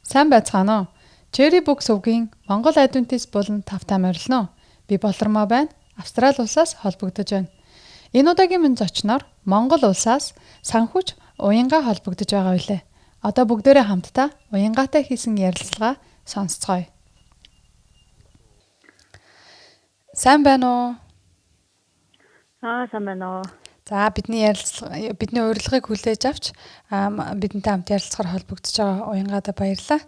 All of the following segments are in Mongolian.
Сайн байцгаана уу? Jerry Book сувгийн Монголын Адвентист болон тавтай морилно. Би болормоо байна. Австрали улсаас холбогдож байна. Энэ удаагийн минь зочноор Монгол улсаас Санхүүч Уянгаа холбогдож байгаа билээ. Одоо бүгдээрээ хамтдаа Уянгаатай хийсэн ярилцлага сонсцгоё. Сайн байна уу? Сайн байна уу. За бидний урилгыг хүлээж авч бидэнтэй хамт ярилцахаар холбогдож байгаа Уянгаатай баярлалаа.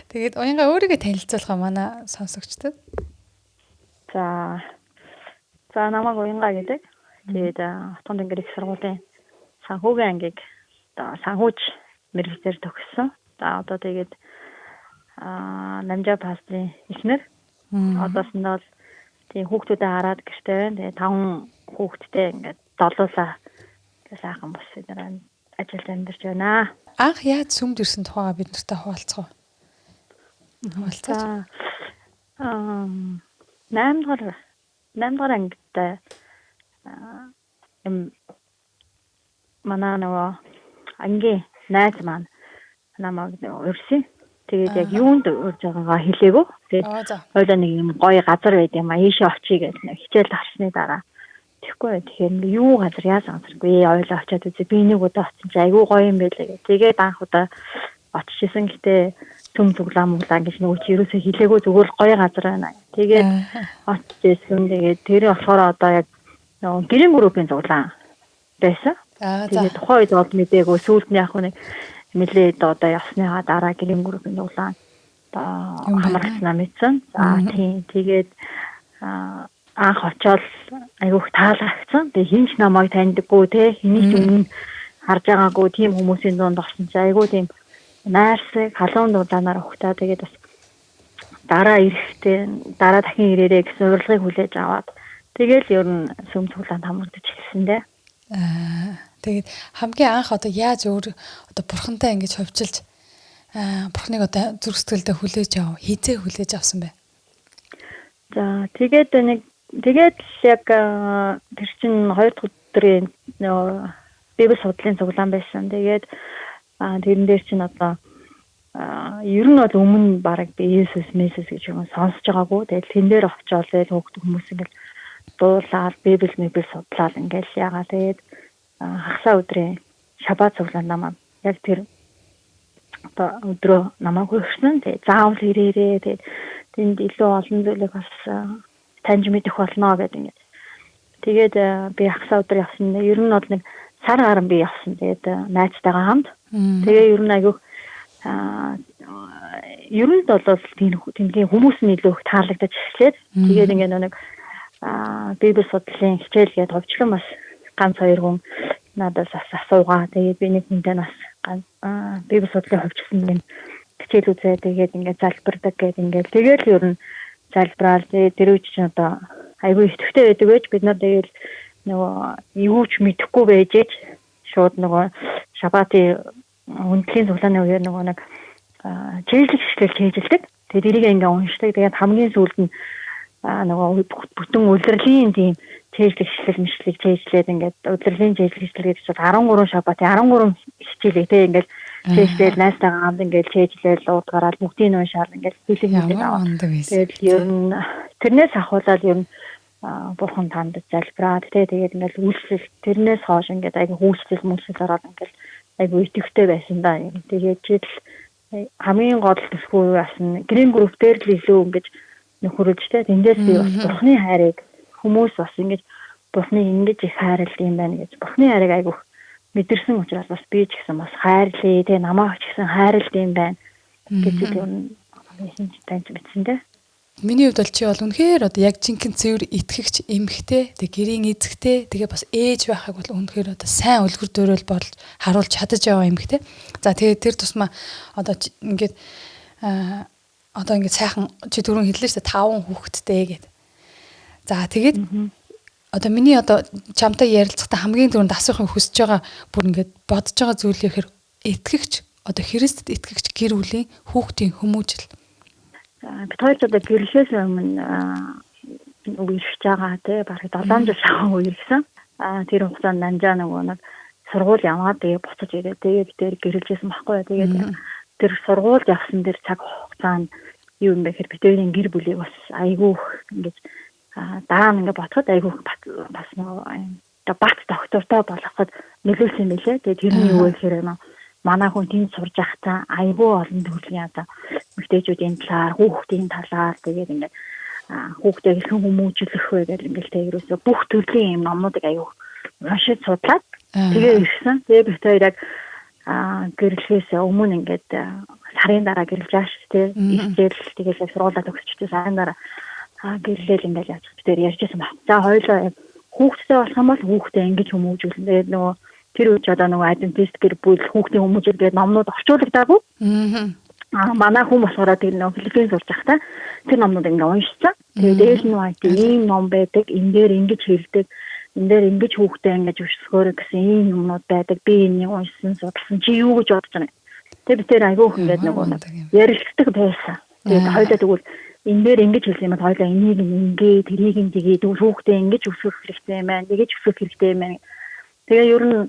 Тэгээд Уянгаа өөрийгөө танилцуулах манай сонсогчдод. За намайг Уянгаа гэдэг. Тэгээд Хотгон Тэнгэр их сургуулийн санхүүгийн ангийг санхүүч мэргэжээр төгссөн. За одоо тэгээд намжаа пастрын эхнэр. Одоос нь бол тийм хүүхдүүдэд хараад гэртээ байна. Тэгээд 5 хүүхэдтэй ингээд долоолаа сайхан бос эдгээр ажиллаж амьдарч байна. Анх яаж сүмд ирсэн тухайгаа бид нартай хуваалцах уу? Хуваалцах. 8 дугаар ангид манай нөгөө ангийн найз маань намайг урьсан. Тэгээд яг юунд урьж байгаагаа хэлээгөө. Тэгээд хоёулаа нэг юм гоё газар байд юм а. Ийшээ очие гэж хичээл авсны дараа. Тэгэхээр юу газар яасан газаргүй ойлоо очиад үзээ. Би нэг удаа очсон чи айгүй гоё юм байлаа гэх. Тэгээд анх удаа очижсэн гэтээ сүм цуглаан гэж нөгөө чи ерөөсөө хэлээгөө зүгээр гоё газар байна. Тэгээд очижсэн. Тэгээд тэр болохоор одоо яг нөгөө гэрийн группийн цуглаан байсан. Тэгээд тухайн үед бол мэдээгүй сүүлд нь яг нэг нэлээд одоо явсныхаа дараа гэрийн группийн цуглаан одоо хамралцнаа мэдсэн. За тийм тэгээд анх очоод айгүйх таалагдсан. Тэгээ хинч намайг таньдаггүй те хэнийг өмнө харж байгаагүй тийм хүмүүсийн дунд орсон чи айгүй тийм найрсаг халуун дулаанаар ухтаа. Тэгээд бас дараа дахин ирээрээ гэсэн урилгыг хүлээж аваад тэгэл ер нь сүм цуглаанд хамрагдаж эхэлсэн дээ. Тэгээд хамгийн анх одоо яаж одоо бурхантай ингэж хөвчилж бурхныг одоо зүрх сэтгэлдээ хүлээж хизээ хүлээж авсан бэ? За тэгээд яг тэр чинь 2 дахь өдрийн Библи судлалын цуглаан байсан. Тэгээд тэрэн дээр чинь одоо ер нь бол өмнө бараг би Есүс гэж юм сонсож байгаагүй. Тэгээд тэн дээр очиод хөөхд хүмүүс ингээл дуулаад Библи судлаад ингээл яагаад тэгээд хагасаа өдрийн шаббат цуглаан намаа яг тэр одоо өдрөө намайг хөрсөн. Тэгээд заавал ирээрээ тэгээд тэнд илүү олон зүйлийг бас таньж мэдэх болно гэдэг ингээд. Тэгээд би хагасаа өдөр явсан. Ер нь бол нэг сар гарan би явсан. Тэгээд найзтайгаа хамт. Тэгээ ер нь айгүйх ер нь бол тэмдгийн хүмүүс нь илүү их таалагдаж эхлээд тэгээд ингээд нэг Библи судлалын хичээл гээд хөвчлэн бас ганц 2 хүн надаас асуугаа. Тэгээд би нэг хүнтэй бас Библи судлалын хөвчлэн хичээл үзээ. Тэгээд ингээд залбирдаг гээд ингээд тэгэл ер нь залбираал. Тэр үуч чинь одоо айгүй итгэвтэй байдаг байж бид нар тэгэл нөгөө юу ч мэдэхгүй байжээж шууд нөгөө шаббатын хүндлийн цуглааны үеэр нөгөө нэг чэйжлэг хичээл чэйжилдэг. Тэгээд эрийг ингээ уншдаг. Тэгээд хамгийн сүүлд нь нөгөө бүтэн улирлын тийм чэйжлэг хичээл чэйжлээд ингээд улирлын чэйжлэг хичээл гэж 13 шаббатын 13 хичээлээ те ингээд чэйжлээд найстайгаа хамт ингээд чэйжлээд уудгараад бүгдийг уншаад ингээд хэлэг хийдэг аваа. Тэгээд ер нь тэрнээс ахуулаад ер нь бурхан танд залбираад тэгээд ингээд үйлчлэл тэрнээс хойш ингээд айгу хүүхдэл ороод ингээд айгу итгэвтэй байсан да. Тэгээд жишээл хамгийн гол төсвөө яасан грин групп дээр л илүү ингэж нөхөрөлжтэй. Тэндээс би бас бурхны хайрыг хүмүүс бас ингэж бурхныг ингэж их хайрлаа юм байна гэж бурхны хайрыг айгу мэдэрсэн учраас бас би ч гэсэн бас хайрлаа. Тэгээд намайг ч гэсэн хайрлаа юм байна гэж юу нэг таньж мэдсэн дээ. Миний хувьд бол чи бол үнэхээр одоо яг жинхэнэ цэвэр итгэгч эмхтэй, тэг гэрийн эзэгтэй, тэгээ бас ээж байхыг бол үнэхээр одоо сайн үлгэр дуурайл болж харуулж чадаж байгаа эмхтэй. За тэгээ тэр тусмаа одоо ингээд сайхан чи түрүүн хэллээ шүү дээ 5 хүүхэдтэй гэд. За тэгээд одоо миний одоо чамтай ярилцахдаа хамгийн түрүүнд асуухыг хүсэж байгаа бүр ингээд бодож байгаа зүйл ихээр итгэгч одоо Христэд итгэгч гэр бүлийн хүүхдийн хүмүүжил. Бид хоёр ч одоо гэрлээс өмнө үерхэж байгаа тий бараг 7 жил шахаа үерхсэн. Тэр хугацаанд нанжаа нэг сургууль яваад тэгээ буцаж ирээ. Тэгээд бид тэр гэрлэжсэн байхгүй. Тэгээд тэр сургуульд явсан тэр цаг хугацаанд юу юм бэ гэхээр бидний гэр бүлийг бас айгүй ингэж даан ингэ бодоход айгүй бас нөгөө бат доктортой болгоход нөлөөлсөн мэлээ. Тэгээд тэрний юу гэхээр манай хүн тэнд сурж байхдаа айгүй олон төрлийн одоо мэгтэйчүүдийн талаар, хүүхдийн талаар тэгээд ингээд хүүхдээ хэлхэн хүмүүжүүлэх вэ гэдэг ингээд тэрөөсөө бүх төрлийн юм номнуудыг айгүй уншиж судлаад тэгээ ирсэн. Тэгээд бид хоёр яг гэрлэхээс өмнө ингээд сарын дараа гэрлэж байгаа шүү дээ. Итгэл тэгээд сургуулаа төгсчихсэн сарын дараа гэрлэл ингээд яаж бид хоёр ярьжсэн баг. За хоёулаа хүүхдтэй болох юм бол хүүхдээ ингэж хүмүүжүүлнэ. Тэгээд нөгөө тэр үуч одоо нөгөө адвентист гэр бүл хүүхдийн хүмүүжил гэдэг номнууд орчуулагдаагүй. Манай хүн болохоор тэр нөгөө Филиппин сурч байхдаа тэр номнууд ингээ уншсан. Тэгээд дээл нь ийм ном байдаг, энэ дээр ингэж хэлдэг, энэ дээр ингэж хүүхдээ ингэж өсгөхөөрэй гэсэн ийм юмнууд байдаг. Би энийг уншсан, судалсан. Чи юу гэж бодож байна? Тэгээд би тэр айгүйх ингээд нөгөө ярилцдаг байсан. Тэгээд хоёлаа тэгвэл энэ дээр ингэж хэлсэн юм бол хоёлаа энийг ингээ тэрийг ингээ тэгвэл хүүхдээ ингэж өсгөх хэрэгтэй юм байна. Нэгэж өсгөх хэрэгтэй юм байна. Тэгээ ер нь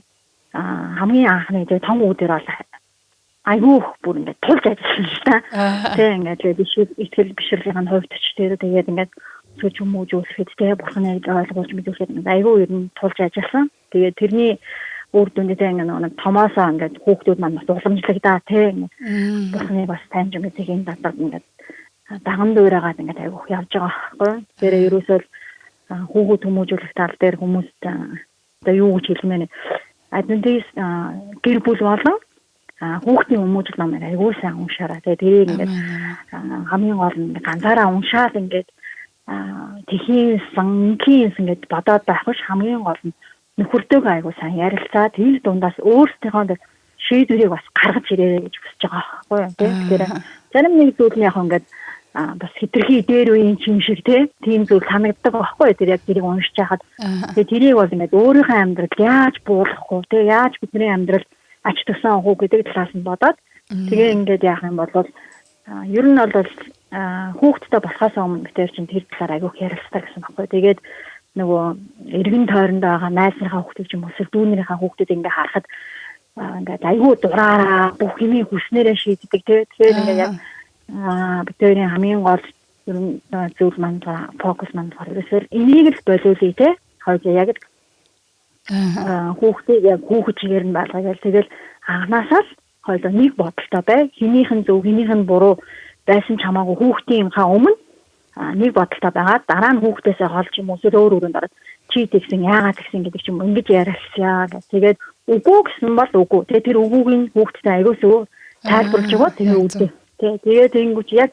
хамгийн анхны тэгээ том үүдээр бол айгүйх бүр ингээд тулж ажилласан шүү дээ. Тэгээ ингээд итгэл бишрэлийн хувьд ч тэгээд ингээд сүлж хүмүүжүүлэхэд тэгээ бурхны ойлгуулж мэдүүлэхэд айгүй ер нь тулж ажилласан. Тэгээд тэрний үр дүндээ ингээд нэг томоосоо ингээд хүүхдүүд маань бас уламжлагдаа тэгээ бурхны бас таньж мэдэх энэ татвар ингээд даган дуурайгаад ингээд айгүйх явж байгаа байхгүй. Тэр ерөөсөө хүүхд хүмүүжүүлэх тал дээр хүмүүст одоо юу гэж хэлмээр адвентист гэр бүл болон хүүхдийн хүмүүжил номыг айгүй сайн уншаарай. Тэгээд тэрийг ингээд хамгийн гол нь ганцаараа уншаад ингээд тэхийнсэн ингээд бодоод байх биш хамгийн гол нь нөхөртөөгөө айгүй сайн ярилцаа тэр дундаас өөрсдийнхөө шийдвэрийг бас гаргаж ирээрэй гэж хүсэж байгаа байхгүй юу. Тэгэхээр зарим нэг зүйл нь яг ингээд бас хитрхи дээр үеийн чим шиг тийм зүйл санагддаг байхгүй тэр яг тэрийг уншиж байхад тэгээ тэрийг бол ингээд өөрийнхөө амьдралд яаж буулгах вэ яаж бидний амьдралд ач туссан хөө гэдэг талаас нь бодоод тэгээ ингээд яах юм бол ер нь бол хүүхдтэй болохоос өмнө бид чинь тэр талаар агиух ярилцдаг гэсэн байхгүй тэгээд нөгөө эргэн тойронд байгаа найзынхаа хүүхдүүд ч юм уу дүүнэрийнхээ хүүхдүүд ингээд харахад ингээд айгүй дураараа бүх юмыг хүснээрээ шийддэг тэгэхээр ингээд яг бид хоёрын хамгийн гол ер нь зүйл маань фокус маань болохоор энийг л болиулъя хоёул яг хүүхдийг яг хүүхэд чигээр нь байлгаа тэгэл анханасаа л хоёул нэг бодолтой бай хинийх нь зөв хинийх нь буруу байсан ч хамаагүй хүүхдийн юмхаа өмнө нэг бодолтой байгаад дараа нь хүүхдээсээ холж юм уу өөр өөрөнд ороод чи тэгсэн яагаад тэгсэн гэдэг ч юм ингэж ярилцъя гэх тэгээд үгүй гэсэн бол үгүй тэгээд тэр үгүйг нь хүүхдтэй аягүйсөө тайлбарлаж өгөө тэгээ үгүй тэгээд тэнгүүч яг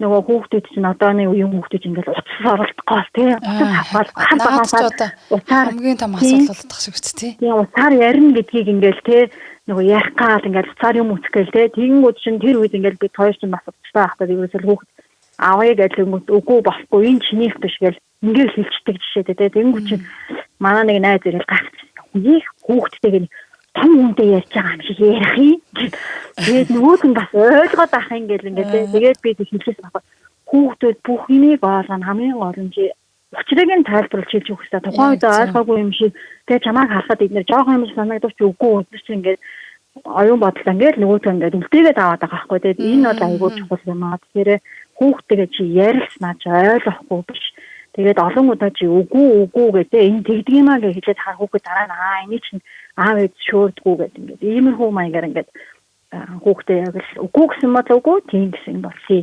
нөгөө хүүхдүүд чинь одооны үеийн хүүхдүүд ингээл утас оролдохгүй тий утас хаваал ханбагасаа утаар хамгийн том асуудал болдог шиг үст тий утаар ярина гэдгийг ингээл тий нөгөө ярих гал ингээл утаар юм үсгээл тий тэгэнгүүт чинь тэр үед ингээл бид хоёр чинь бас утастай байхдаа ерөөсөл хүүхд авъя гэхлэнгүүт үгүй болохгүй энэ чинийх биш гэл ингээл хэлчихдэг жишээ тий тэгэнгүүт чинь манай нэг найз ирэл гацчихсан хүүхдтэйг том үнтэй ярьж байгаа юм шиг ярих юм. Тэгээд нөгөөд нь бас ойлгоод ах юм гэл ингээд тэгээд би хэлчихсэн байхгүй. Хүүхдүүд бүх юмыг ойлгоно хамгийн гол нь чи учрыг нь тайлбарлаж хэлж өгөх хэрэгтэй. Тухайн үед ойлгоогүй юм шиг тэгээд чамайг харахад эдгээр жоохон юм шиг санагдаж үгүй өдөр чи ингээд оюун бодол ингээд нөгөөдөө ингээд үлдээгээд аваад байгаа байхгүй. Тэгээд энэ бол айгүй чухал юм аа. Тэгэхээр хүүхдтэйгээ чи ярилцнаа ч ойлгохгүй биш. Тэгээд олон удаа чи үгүй гэдэг энэ тэгдэг юм аа гэж хэлээд хаа хүүхэд дараа нь энийг чинь аав ээж шөөрдгүү гэдэг ингээд иймэрхүү маягаар ингээд хүүхдээ яг л үгүй гэсэн мод үгүй тийм гэсэн болсий.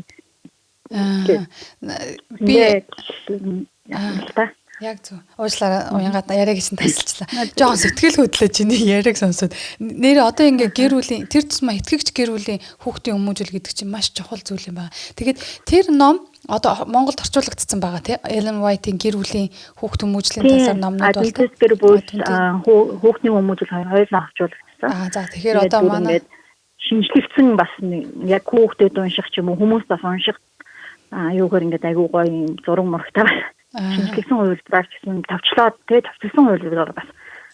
Би яг зөв. Уучлаарай Уянгатай яриаг гэсэн тасалчлаа. Жохон сэтгэл хөдлөж чиний яриаг сонсоод нэр одоо ингээ гэр бүлийн тэр тусмаа итгэгч гэр бүлийн хүүхдийн хүмүүжил гэдэг чинь маш чухал зүйл юм байна. Тэгээд тэр ном одоо Монголд орчуулагдсан байгаа тий Элен Вайтийн гэр бүлийн хүүхд хүмүүжлийн талаар номнууд бол тэр бүр хүүхдийн хүмүүжил хоёулаа орчуулагдсан. За тэгэхээр одоо манай шинжлэгдсэн бас яг хүүхдэд унших ч юм уу хүмүүс бас унших юугаар ингээд айгуу гоё зураг мурагтай шинжлэгдсэн хувилбараар гэсэн товчлоод товчлсон хувилбараар бас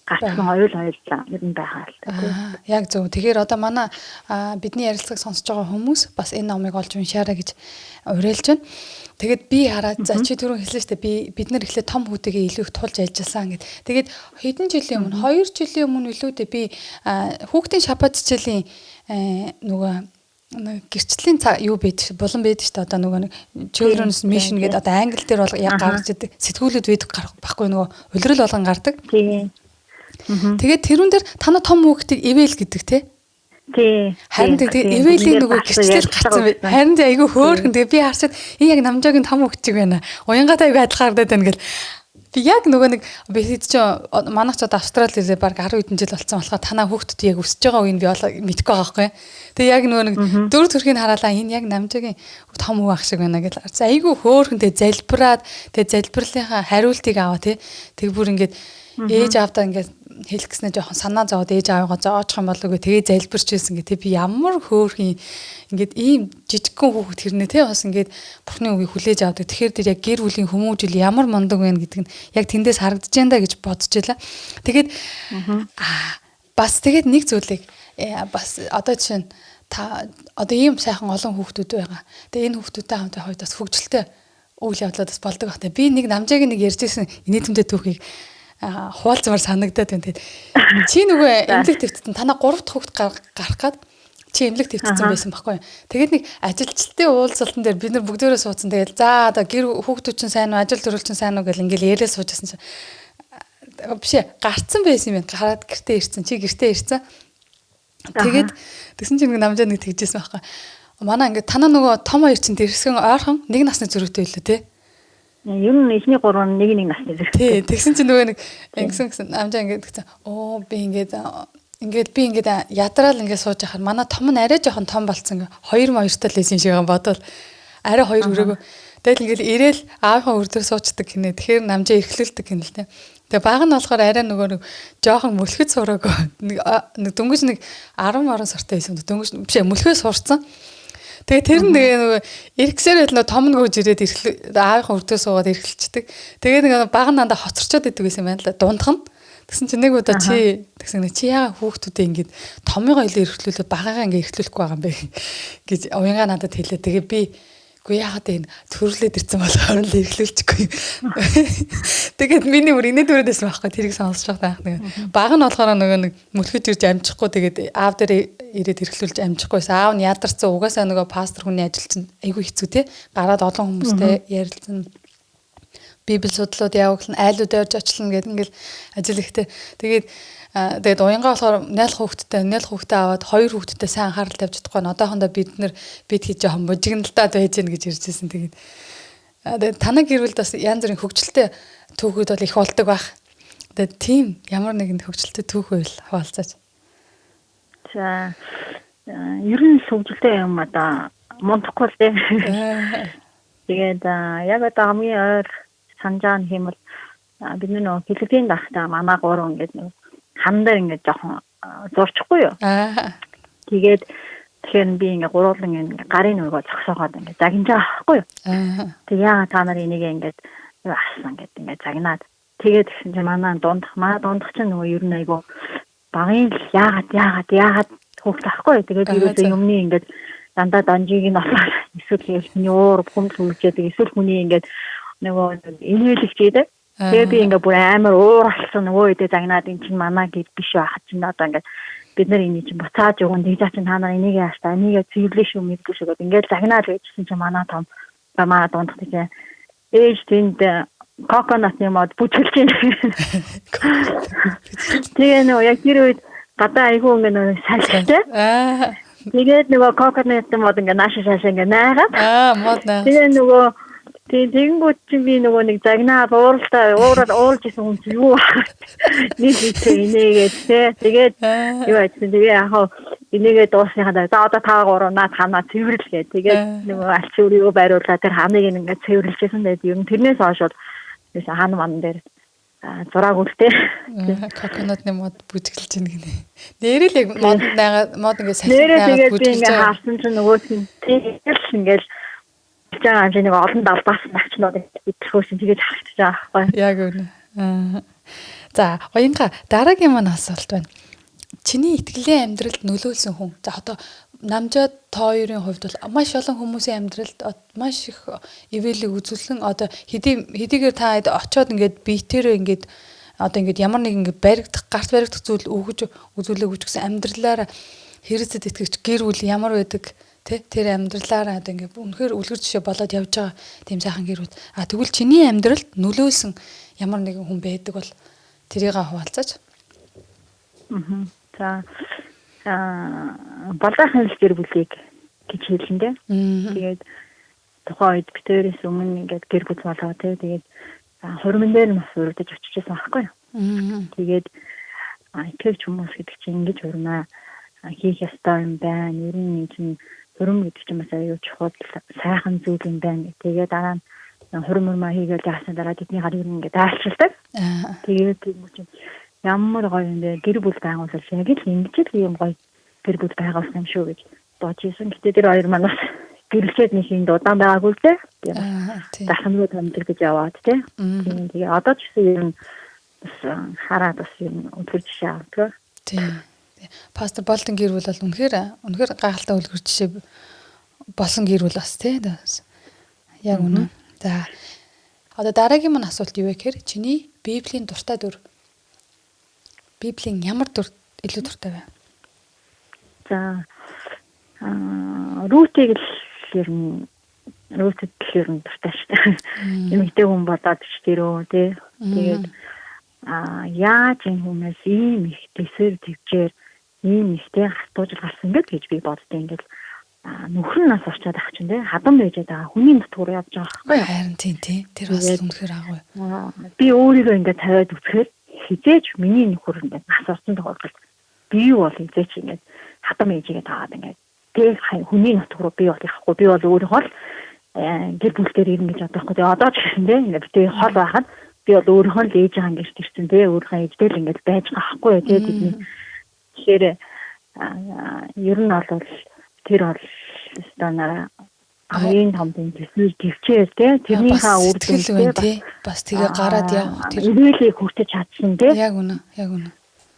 гацсан хоёулаа ер нь байгаа л та. Яг зөв. Тэгэхээр одоо манай бидний ярилцлагыг сонсож байгаа хүмүүс бас энэ номыг олж уншаарай гэж уриалж байна. Тэгээд би хараад за чи түрүү хэлсэн шүү дээ бид нар эхлээд том хүүтэйгээ илүү их тулж ажилласан гэд. Тэгээд хэдэн жилийн өмнө 2 жилийн өмнө илүү дээ би хүүхдийн шаббат хичээлийн нөгөө гэрчлийн юу байдаг болон байдаг шүү дээ. Одоо нөгөө нэг children's mission гэдэг одоо англи дээр бол яг гарч идэг сэтгүүлүүд байдаг байхгүй нөгөө улирал болгон гардаг. Тийм. Тэгээд тэрүүн дээр танаа том хүүхдийг ивэл гэдэг тий. Тий. Харин тэгээд ивэлийн нөгөө гэрчлэл гарсан бай. Харин айгүй хөөрхөн тэгээд би харсад энэ яг намжаагийн том хүүхд чиг байна. Уянгатай айгүй адилхан харагдаад байна гэл. Би яг нөгөө нэг би хэд ч манайх ч одоо Австрали ирээ баг 10 хэдэн жил болсон болохоор танаа хүүхдүүд яг өсөж байгаа үеийг би мэдэхгүй байгаа байхгүй. Тэгээ яг нөгөө нэг дөрөв төрхийг хараалаа энэ яг намжаагийн том хүү ах шиг байна гэл. Айгүй хөөрхөн тэгээд залбираад тэгээд залбирлынхаа хариултыг аваа тий. Тэг бүр ингээд ээж аавдаа ингээд хэлэх гэснээр жоохон санаа зовоод ээж аавыгаа зоожох юм болов уу тэгээ залбирч байсан гэх би ямар хөөрхөн ингээд ийм жижигхэн хүүхэд хэрнээ те бас ингээд бурхны үгийг хүлээж авдаг. Тэгэхээр тэр яг гэр бүлийн хүмүүжил ямар мундаг байна гэдэг нь яг тэндээс харагдаж байна гэж бодож байлаа. Тэгээд бас тэгээд нэг зүйлийг бас одоо жишээ нь та одоо ийм сайхан олон хүүхдүүд байгаа. Тэгээ энэ хүүхдүүдтэй хамт хойд бас хөгжилтэй үйл явдлууд бас болдог багтаа. Би нэг намжаагийн нэг ярьжсэн инээдэмтэй түүхийг хуваалцмаар санагдаад байна. Тэгээд чи нөгөө эмнэлэг твцсэн танаа 3 дахь хүүхд гарах гад чи эмнэлэг твцсэн байсан байхгүй. Тэгээд нэг ажилчлалтын уулзалтан дээр бид нар бүгдээрээ суудсан. Тэгээд за одоо гэр хүүхдүүд чинь сайн уу, ажил төрөл чинь сайн уу гэл ингээл яриа суужсэн чинь биш гарцсан байсан юм байна. Гараад гэртээ ирсэн. Чи гэртээ ирсэн. Тэгээд тэгсэн чинь нэг намжаа нэг тэгжсэн байхгүй. Манай ингээд танаа нөгөө том хоёр чинь тэрсгэн ойрхон нэг насны зөрүүтэй байлаа те. Ер нь эхний 3 нь нэг насны зэрэгтэй. Тий, тэгсэн чинь нөгөө нэг ингэсэн амжаа ингээд тэгсэн. Оо би ингээд ядраал ингээд сууж яхаар манай том нь арай жоохон том болцсон. 2-2 лээсэн шиг юм бодвол арай 2 өрөөгөө. Тэгэл ингээд ирээл аавынхаа үрдээр суучдаг гинэ. Тэгэхээр намжаа эрхлүүлдэг гинэ л тий. Тэгээ баг нь болохоор арай нөгөө нэг жоохон мөлхөд сураагүй. Нэг дөнгөж нэг 10 сартай байсан. Дөнгөж биш мөлхөө сурцсан. Тэгээ тэр нь нөгөө эргэсээр байл нөө том нөгөөж ирээд аавынхаа үрдээ суугаад эргэлцдэг. Тэгээ нэг баг нь дандаа хоцорчод идэг гэсэн юм байна л дундах нь. Тэгсэн чинь нэг удаа чи тэгсэн чи яага хүүхдүүдээ ингээд томьёогоо илүү эргэлүүлээд багаагаа ингээд эргэлүүлэхгүй байгаа юм бэ гэж уянгаа надад хэлээ. Тэгээ би үгүй яагаад энэ төрлөөд ирсэн болохоор л эргэлүүлчихгүй. Тэгээд миний бүр инээд өрөөдөөс байхгүй тэрийг сонсож байгаа нэг. Баг нь болохоор нөгөө нэг мөлхөж ирж амжихгүй тэгээд аав дээр ирээд эргэлүүлж амжихгүйс аав нь ядарсан угаасаа нөгөө пастор хүний ажил чинь айгүй хэцүү те гараад олон хүмүүстэй ярилцсан библи судлууд явуулна айлууд ойрж очлно гэдэг ингээл ажил ихтэй тэгээд уянгаа болохоор найл хүүхдтэй аваад 2 хүүхдтэй сайн анхаарал тавьж чадахгүй нь одоохондоо бид хийж жоохон бужигналдаад байж гэнэ гэж иржсэн тэгээд танай гэр бүлд бас янз бүрийн хөгжилтэй түүхүүд бол их болдог байх. Тэгээд тийм ямар нэгэн хөгжилтэй түүх байл хуваалцаач. За ер нь хөгжилтэй юм одоо мунтахгүй л дээ. Тэгээд яг одоо хамгийн ойр санджаан хэмэл бид нөө Филиппин дахтаа манай 3 ингээд хандаар ингээд жоохон зурчихгүй юу. Тэгээд тэгэхээр би ингээд гурвуулан ингээд гарын өргөө зогсоогоод ингээд загинжаа авахгүй юу. Тэг яагаад та нар энийг ингээд юу асан гэдэг ингээд загнаад тэгээд тэгсэн чинь манай дундах чинь нөгөө ер нь айгу багын яагаад хөөх тахгүй. Тэгээд ерөөсөө юмны ингээд дандаа данжиг нь олоод эсвэл хүний уур бүхэмд үлжээд эсвэл хүний ингээд нөгөө инээлгч гэдэг. Тэгээд би ингээд бүр амар уур алсан нөгөө үедээ загнаад эн чинь манай гэд биш байхад чинь одоо ингээд бид нар энийг чинь буцааж өгөн тэгж чинь та нар энийг яастаа энийг цэвэрлээ шүү мэдгүй шүү гэдэг ингээд загнаад байжсэн чинь манай дундах тийм ээж тэнд коконатны мод бүжгэлж байна. Тэгээ нөгөө яг тэр үед гадаа айгүй ингээд салхитай. Тэгээд нөгөө коконатны мод ингээд наашаа ингээд наагаад. Мод наа. Тэгээ нөгөө тэгэнгүүт чинь би нөгөө нэг загнаа уурж исэн хүн чинь юу нэг инээгээд тэгээд юу айтсан тэгээ яхаа инээгээд дуусныхаа за одоо та 3 наад ханаа цэвэрлэгээ тэгээд нөгөө аль чиврийг байруулаад тэр ханыг ингээд цэвэрлэжсэн тэгээд ер нь тэрнээс хойш бол хаан ман дээр зураг үлтэй коконатны мод бүжгэлж ийн гинэ. Нэрэл яг мод ингээд салхинаад бүжгэлж байгаа харсан чинь нөгөө тэгэл ингээд жаа нэг олон далбаас навчнууд идэхөөсөн тэгэж харагдаж байгаа байхгүй. Яг үнэ. За, уянга дараагийн маань асуулт байна. Чиний итгэлийн амьдралд нөлөөлсөн хүн. За одоо намжаа та хоёрын хувьд бол маш олон хүмүүсийн амьдралд маш их ивэлийг үзүүлсэн. Одоо хэдийгээр та очиод ингээд биетэрээ ингээд одоо ингээд ямар нэг ингээд гарт баригдах зүйл өгж үзүүлээг өгч гэсэн амьдралаараа хэрэгцээд итгэж гэр бүл ямар байдаг тий. Тэр амьдралаараа одоо ингээд үнэхээр үлгэр жишээ болоод явж байгаа тийм сайхан гэр бүл. Тэгвэл чиний амьдралд нөлөөсөн ямар нэгэн хүн байдаг бол тэрийг хуваалцаач. За балаахан л гэр бүлийг гэж хэлэндээ. Тэгээд тухайн үед битээрээс өмнө ингээд гэр бүл болоо тий. Тэгээд хурмын дээр нас урдаж очижсэн байхгүй юу. Тэгээд итгэвч хүмүүс гэдэг чинь ингэж хурмаа хийх ёстой юм байна. Ер нь чинь хурм гэдэг чинь бас аюу чухал сайхан зүйл юм байна. Тэгээд дараа нь хурмаа хийгээл яасан дараа тэдний гар ер нь ингээд айлчилдаг. Тэгээд тийм үгүй ямар гоё юм бэ? Гэр бүл байгуулалт яг л ингэж л юм гоё гэр бүл байгуулсан юм шүү гэж бодож ирсэн. Гэтэ тэр хоёр манаас гэрлчээд нэг юм удаан байгаагүй л дээ. Дахнууд хамдаг гэж яваад тий. Тэгээ одоо ч гэсэн ер нь бас хараад бас юм үлгэр жишээ авдаг. Тий. Пастор Болтон гэр бүл бол үнэхээр гайхалтай үлгэр жишээ болсон гэр бүл бас тий. Яг үнэ. За одоо дараагийн маань асуулт юу вэ гэхээр чиний Библийн дуртай дүр. Библийн ямар дүр илүү дуртай вэ? За Рутиг л ер нь дуртай шүү дээ. Эмэгтэй хүн болоод ч тэрөө тий. Тэгээд яаж энэ хүмүүс ийм их төсөр төвчээр ийм ихтэй хатуужил гарсан гэж би боддоо ингээд нөхөр нас орчоод ах чинь тий хадам байж байгаа хүний нутгаар явж байгаа байхгүй юу? Харин тий. Тэр бас үнэхээр агуу. Би өөрийгөө ингээд тавиад үзэхээр хизээч миний нөхөр ингээд нас орсон тохиолдолд би бол хизээч ингээд хадам ээжигээ таагаад ингээд тий хүний нутгаар би бол яахгүй би бол өөрийнхөө гэр бүлээр ирнэ гэж бодохгүй. Тэгээ одоо ч гэсэн тий ингээд би хол байхад би бол өөрийнхөө л ээж байгаа ингэж ирсэн тий өөрийнхөө ээжтэй л ингэж байж байгаа хгүй тий тэдний. Тэгэхээр ер нь бол тэр бол станаа хамгийн том төсөл төвчээр тий тэрнийхээ үр дүн тий бас тэгээ гараад явах тэр нөлөөлийг хүртэж чадсан тий. Яг үнэ.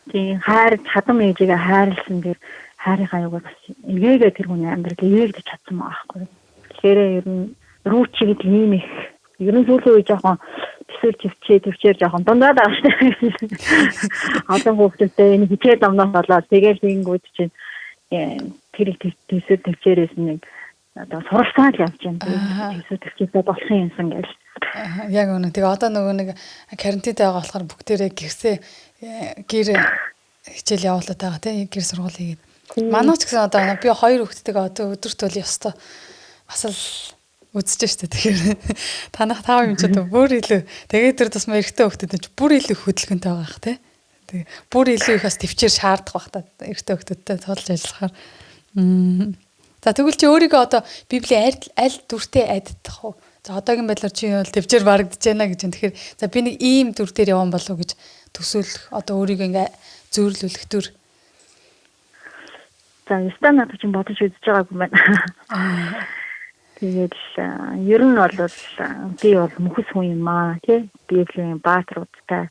Тий хайр хадам ээжигээ хайрлсан тэр хайрынхаа юугаар бас эгээгээ тэр хүний амьдрал ээгдэж чадсан байгаа хгүй. Тэгэхээр ер нь рүүчиг гэдэг ийм их ер нь сүүлийн үе жоохон төвчээр жоохон дундаа байгаа шүү дээ. Одоо хүүхдтэй энэ хичээл номноос болоод тэгээд ингэүүд чинь тэр төсөл төвчээрээс нэг одоо суралцаад явж байна. Төсөл төвчээрээ болох юмсан гэж. Яг үнэ. Тэгээ одоо нөгөө нэг карантинтэй байгаа болохоор бүгдээрээ гэрсээ гэр хичээл явуулаад байгаа тийм гэр сургууль хийгээд. Манайч гэсэн одоо би 2 хүүхдтэйгээ одоо өдөрт бол ёстой бас л үзэж штэ. Тэгэхээр танах 5 юм ч одоо бүр илүү тэгээд тэр тусмаа эрэгтэй хүүхдэд ч бүр илүү хөдөлгөнтэй байгаа ах тий. Тэгээ бүр илүү их бас төвчээр шаардах бах та эрэгтэй хүүхдүүдтэй тулж ажиллахаар. За тэгвэл чи өөрийгөө одоо Библийн аль дүртэй айддах уу? За одоогийн байдлаар чи бол төвчээр барагдаж байна гэж. Тэгэхээр за би нэг ийм дүр дээр явсан болов уу гэж төсөөлөх одоо өөрийгөө ингээ зөөрлүүлэх дүр. За стандарт чинь бодож үзэж байгаагүй байна. Тэгээд ер нь бол би бол мөхс хүн юм аа тий Библийн баатруудтай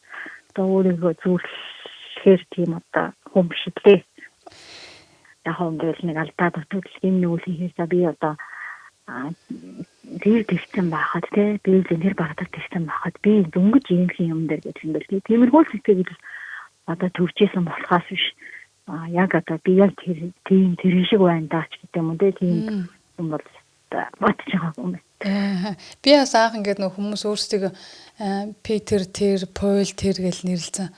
одоо өөрийгөө зөөрлөхээр тийм одоо хүн биш лээ. Яг хөөндөл нэг алдаа дутвал энэ нүүл хийхээс би одоо тэр тэгсэн байхад тий Библийн тэр багтар тэгсэн байхад би дөнгөж ийм юм дээр гэж юм бэл. Тиймэрхүү сэтгэл одоо төвчээсэн болохоос биш. Яг одоо би яг тийм шиг байна даач гэдэг юм уу тийм юм бол батж байгаа юм байна. Би бас анх ингээд нөх хүмүүс өөрсдөө Питер тэр, Пол тэр гэж нэрлэлсэн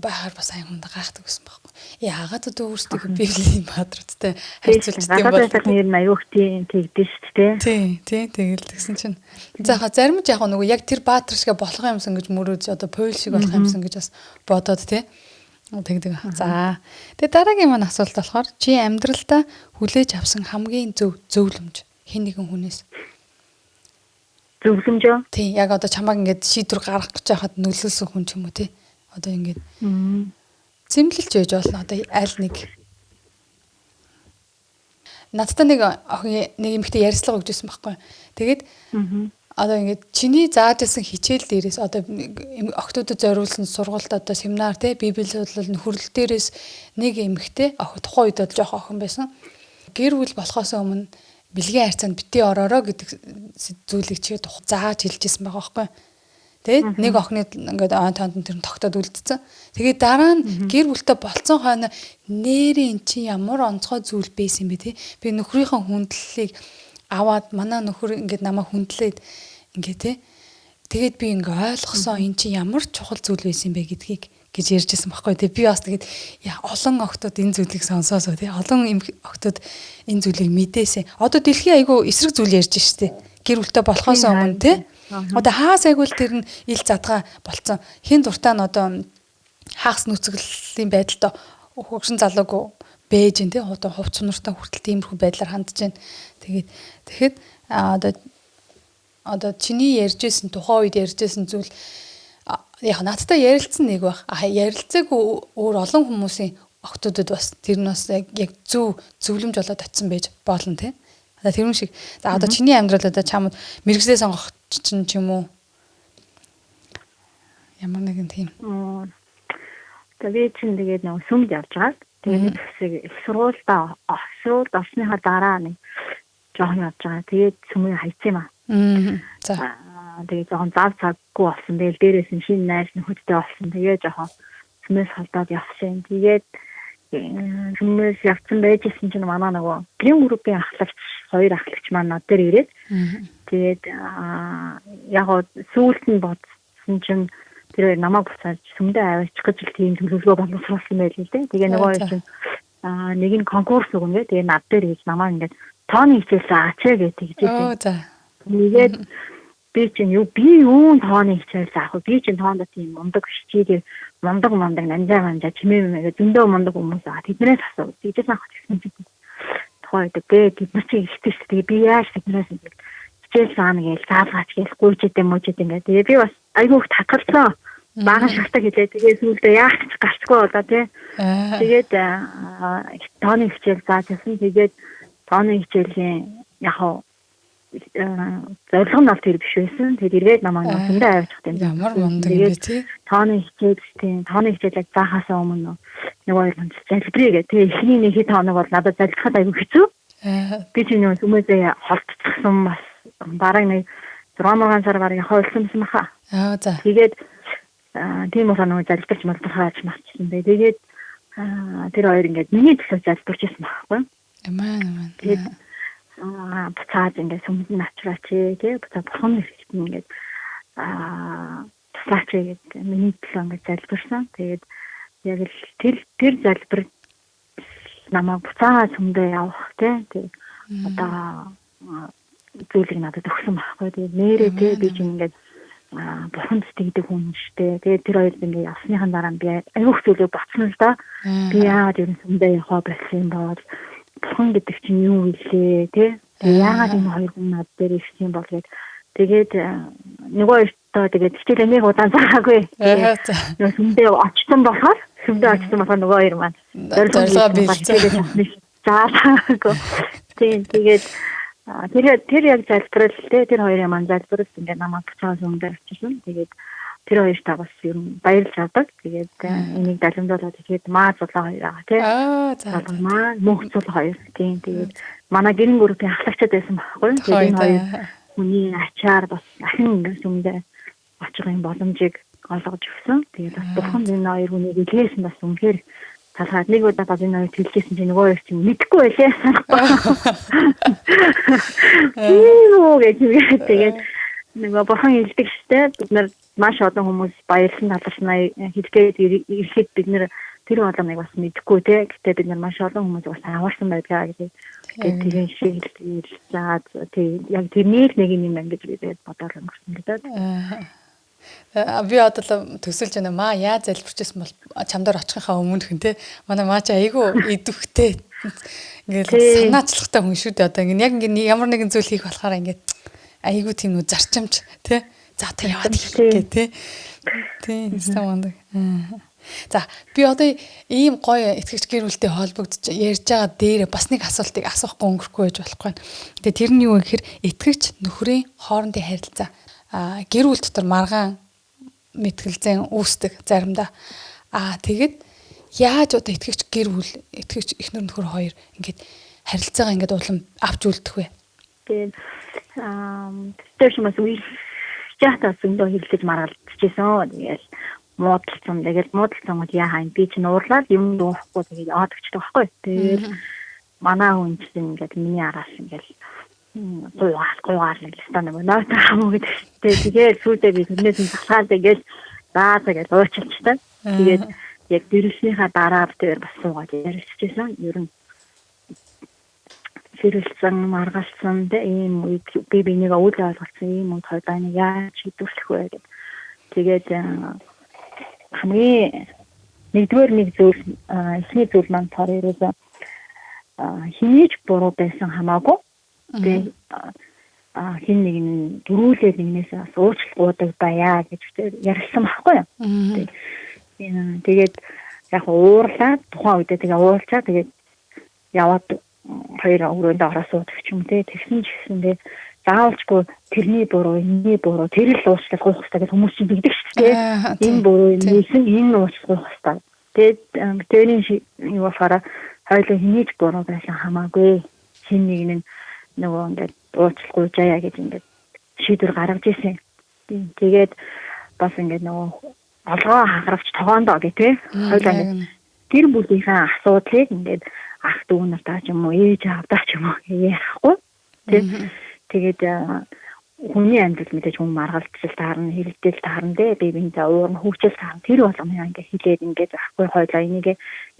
байхаар бас аюун гайхдаг гэсэн байхгүй. Яагаад одоо өөрсдөө Библийн баатруудтай харьцуулж тийм бол нэр нь аюух тийм тэгдэж шүү дээ. Тийм тэгэл тэгсэн чинь за зарим ч яг нөгөө яг тэр баатар шиг болох юмсан гэж мөрөөж одоо Пол шиг болох юмсан гэж бас бодоод тий тэгдэг. За тэгээ дараагийн маань асуулт болохоор чи амьдралдаа хүлээж авсан хамгийн зөвлөмж хэн нэгэн хүнээс зөвлөмж юу? Тийм яг одоо чамайг ингээд шийдвэр гаргах гэж байхад нөлөөлсөн хүн ч юм уу тий одоо ингээд зэмлэлж байж болно одоо аль нэг надтай нэг эмэгтэй ярилцлага өгчсэн байхгүй. Тэгээд одоо ингээд чиний зааж ирсэн хичээл дээрээс одоо охтуудад зориулсан сургалт одоо семинар тий Библи судлал нөхөрлөл дээрээс нэг эмэгтэй тухайн үед бол жоох охин байсан. Гэр бүл болохоос өмнө бэлгийн харьцаанд битгий ороорой гэдэг зүйлийг чи зааж хэлжсэн байгаа байхгүй. Тэгээд нэг охины ингээд он тоонд тэр тогтоод үлдсэн. Тэгээд дараа нь гэр бүлтэй болцсон хойно нэрээ эн чинь ямар онцгой зүйл байсан бэ те. Би нөхрийнхөө хүндлэлийг аваад манай нөхөр ингээд намайг хүндлээд ингээд те. Тэгээд би ингээ ойлгосон эн чинь ямар чухал зүйл байсан бэ гэдгийг гэж ярьжсэн байхгүй те. Би бас тэгээд олон охтууд энэ зүйлийг сонсоосоо те. Олон охтууд энэ зүйлийг мэдээсэн. Одоо дэлхийн айгүй эсрэг зүйл ярьж штэ. Гэр бүлтэй болохоос өмнө те. Одоо хаас айгуул тэр нь ил задгаа болцсон. Хин дуртай нь одоо хагас нүцгэлийн байдалтай хөгшин залууг бэж ин тий одоо хувц сунартай хүртэл тиймэрхүү байдлаар хандж байна. Тэгэхэд одоо чиний ярьжсэн тухайн үед ярьжсэн зүйл яг надтай ярилцсан нэг баг. Ярилцааг өөр олон хүмүүсийн охтуудад бас тэр нь бас яг зөвлөмж болоод очисон байж болно тий. Тэр юм шиг. За одоо чиний амьдрал одоо чамд мэрэгчлээ сонгох ч юм уу? Ямар нэгэн тийм. Тэгээд чинь тэгээд нэг сүмд явж байгаа. Тэгээд их сургуульд орсныхаа дараа нэг жоохон явж байгаа. Тэгээд сүмийг хайцсан юм аа. За. Тэгээд жоохон зав цаггүй болсон. Тэгээд дээрээс нь шинэ найз нөхөдтэй болсон. Тэгээд жоохон сүмээс халдаад явсан. Тэгээд сүмээс явсан байжсэн чинь манай нөгөө грин группийн хоёр ахлагч маань над дээр ирээд тэгээд яг сүүлд нь бодсон чинь тэр намайг буцааж сүмдээ аваачих гэж тийм төлөвлөгөө боловсруулсан байл л дээ. Тэгээ нөгөө чинь нэг нь конкурс өгнө. Тэгээ над дээр хийж намайг ингээд тооны хичээл заач гэж хэлжээ. Тэгээд би чинь юу тооны хичээл заах вэ? Би чинь тоонд тийм мундаг хичээлээ мундаг нанжаа чимээ зөндөө мундаг хүмүүс аа тэднээс асуу. Тийчээс авах гэсэн чинь тухайд бид нар чинь ихтэй шүү. Тэгээ би яаж тэднээс хичээл заана гэж заалгаач гэж гүйчээд ингээд. Тэгээ би бас айгүй их татгалцсан. Баахан шалтак хэлээ. Тэгээ сүүлдээ яах ч гарчгүй болоо тий. Тэгээд тооны хичээл заажсэн. Тэгээд тооны хичээлийн яг зорилго нь бол тэр биш байсан. Тэгээд эргээд намайг сүмдээ аваачих юм. Ямар мундаг юм бэ тий. Тооны хичээлийг заахаасаа өмнө нөгөө залбирая гэх. Тэгээ эхний нэг хэд хоног бол надад залбирахад айгүй хэцүү. Би чинь нөгөө сүмээсээ холтцсон бас бараг нэг 6 сар бараг хойлсон юм баха. За. Тэгээд тийм ухаан нөгөө залбирч малтахаач марчсан бай. Тэгээд тэр хоёр ингээд миний төсөв залбирч ирсэн байхгүй. Аман. Тэгээд буцаад ингээд сүмд нь ачраач тий. Буцаад бурхан нэрт ингээд туслаач гэдэг миний төлөө ингээд залбирсан. Тэгээд яг л тэр залбир намайг буцаад сүмдээ явах тий. Тэгээд одоо зүйлийг надад өгсөн байхгүй. Тэгээд нэрээ тий би чинь ингээд бурханд тэгдэг хүн штэ. Тэгээд тэр хоёр ингээд явсныхан дараа би аюух зүйлийг ботсон л да. Би яагаад ер нь сүмдээ явах байсан бол бурхан гэдэг чинь юу вэ тий? Яагаад энэ хоёр хүн над дээр ирсэн бол тэгээд нөгөө өөртөө тэгээд хичээлээ нэг удаан заагаагүй. Тэгээд сүмдээ очсон болохоор нөгөө хоёр маань зорилгоо биелсэн. Заагаагүй. Тэгээд тэр яг залбирал тэр хоёрын маань залбирал ингээд намайг буцаад сүмдээ очсон. Тэгээд тэр хоёр та бас ер нь баярлж авдаг. Тэгээд энийг далимдуулаад тэгээд маа зулаа хоёр байгаа тий. За маа мөнх зул хоёр тийм. Тэгээд манай гэрэн группийн ахлагчид байсан байхгүй. Тэгээд энэ хоёр хүний ачаар бас ахин ингээд сүмдээ очих юм боломжийг олгож өгсөн. Тэгээд бас бурхан энэ хоёр хүнийг илгээсэн бас үнэхээр талхаад нэг удаа бас энэ хоёр хэлжсэн чинь нөгөө хоёр чинь мэдхгүй байлээ. Тэгээд нөгөө бурхан хэлдэг штэ бид нар маш олон хүмүүс баярлан талархнаа хэлгээд ирэхэд бид нэр тэр болгоныг бас мэдэхгүй те. Гэтэ бид нар маш олон хүмүүс бас аваарсан байлаа гэдэг. Тэгээд тийм шиг заа тийм яг тэрний нэг юм ингэж бид бодоод өнгөрсөн гэдэг. Би одоо төсөлж байна маа яаж залбирчсэн бол чамдаар очихынхаа өмнөх нь те. Манай маа чи айгүй идэвхтэй ингээл санаачлахтай хүн шүү дээ. Одоо яг ингэ ямар нэгэн зүйл хийх болохоор ингээд айгүй тийм нүү зарчимч те. За та яваад хийх гэ тийм стамондаг. За би одоо ийм гоё итгэгч гэр бүлтэй холбогдож ярьж байгаа дээр бас нэг асуултыг асуухгүй өнгөрөхгүй байж болохгүй. Тэгээ тэр нь юу гэхээр итгэгч нөхрийн хоорондын харилцаа гэр бүл дотор маргаан мэтгэлзэн үүсдэг заримдаа. Тэгэд яаж одоо итгэгч гэр бүл итгэгч эхнэр нөхөр хоёр ингээд харилцаагаа ингээд улам авч үлдэх вэ? Тэгээд тэр хүмүүс яатаа зөндөө хэрлэж маргалдчихсэн. Тэгэл муудалцсан гол яхаа би ч нуурлаад юм дуухгүй тэгээд яваад өчтэй байхгүй. Тэгээд манай хүн чинь ингээд миний араас ингээд гуйгаар нэг стан нэг нойтой хамуу гэдэг. Тэгээд сүйдээ би тэрнээс нь залхаад ингээд тэгээд уучлалцсан. Тэгээд яг дэрснийхаа дараа тэр бас суугаад ярьчихсан. Ер нь хэрэлцэн маргалцсан ийм үед би бинийг үл ойлголцсон ийм үед хоёулаа нэг яаж шийдвэрлэх вэ гэдэг. Тэгээд хамгийн нэгдүгээр нэг зүйл эхний зүйл маань таар ерөөсөө хийж буруу байсан хамаагүй. Тэгээд хин нэг нь дөрүүлээд нэгнээс бас уучлалгуудаг баяа гэж ярьсан байхгүй юу. Тэгээд яг уурлаад тухайн үедээ тэгээ уулзаа тэгээд яваад хоёр өрөөнд ороо суудаг ч юм те тэгсэн ч гэсэндээ заавалчгүй тэрний буруу энэний буруу тэр л уучлах хэрэгтэй гэж хүмүүс чинь бигдэг шүү дээ. Энэ буруу энэ уучлах хэрэгтэй. Тэгээд тэрний юу болохоор хоёулаа хинийч буруу байсан хамаагүй хин нэг нь нөгөө ингээд уучлахгүй жаяа гэж ингээд шийдвэр гаргаж ирсэн. Тэгээд бас ингээд нөгөө олгоо хахравч тогоондоо гэх те хоёулаа ингээд тэр бүлийнхээ асуудлыг ингээд ах дүү нартаа ч юм уу ээж аавдаа ч юм уу ярихгүй тэгээд хүний амьдрал мэдээж хүн маргалдчихл таарна хэрэлдэл таарна би биенээ уурна хөвчл таарна тэр болгоно ингээ хилээд ингээ захгүй хойлоо энийг